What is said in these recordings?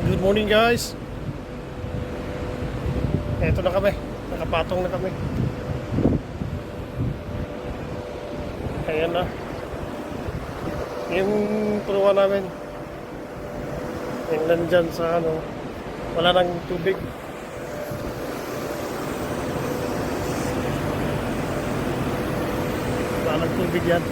Good morning guys. Eto na kami. Nakapatong na kami. Ayan na. Yung turuan namin. Yung nandyan sa wala nang tubig. Wala nang tubig yan.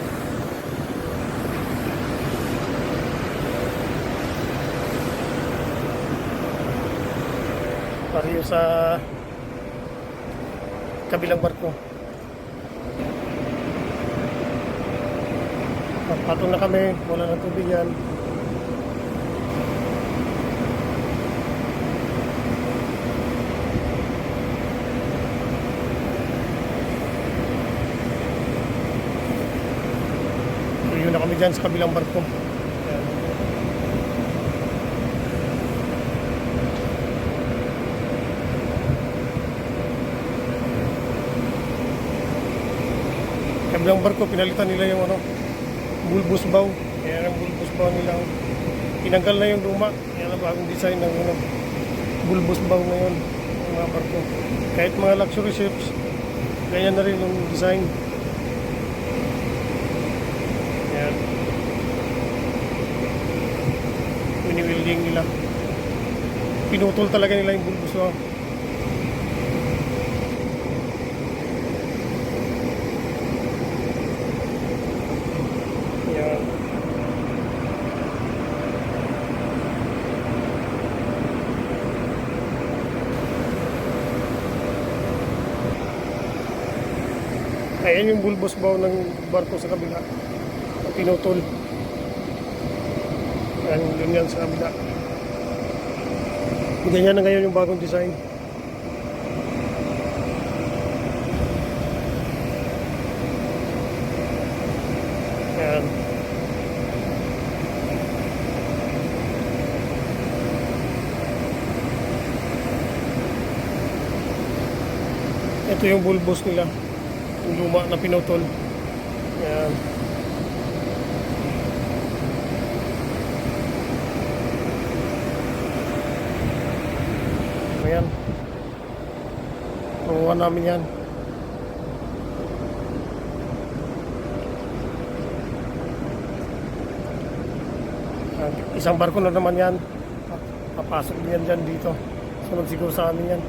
Pareho sa kabilang barko. Patong na kami, wala nang tubig yan. Pareho na kami dyan sa kabilang barko. Ayan. Kabilang barko, pinalitan nila yung bulbous bow. Kaya ang bulbous bow nila, tinanggal na yung luma. Kaya ang bagong design ng bulbous bow ngayon ng mga barko. Kahit mga luxury ships, ganyan na rin yung design. Ayan. Wini-welding nila. Pinutol talaga nila yung bulbous bow. Ayan yung bulbous bow ng barko sa kabila. Pinutol. Ayan, yun yan sa kabila. Ganyan na ngayon yung bagong design. Ayan. Ito yung bulbous nila. Yung luma na pinutol. Ayan. Ayan. Turuan namin yan. Isang barko na naman yan. Papasok din yan dyan dito. Sunod siguro sa amin yan.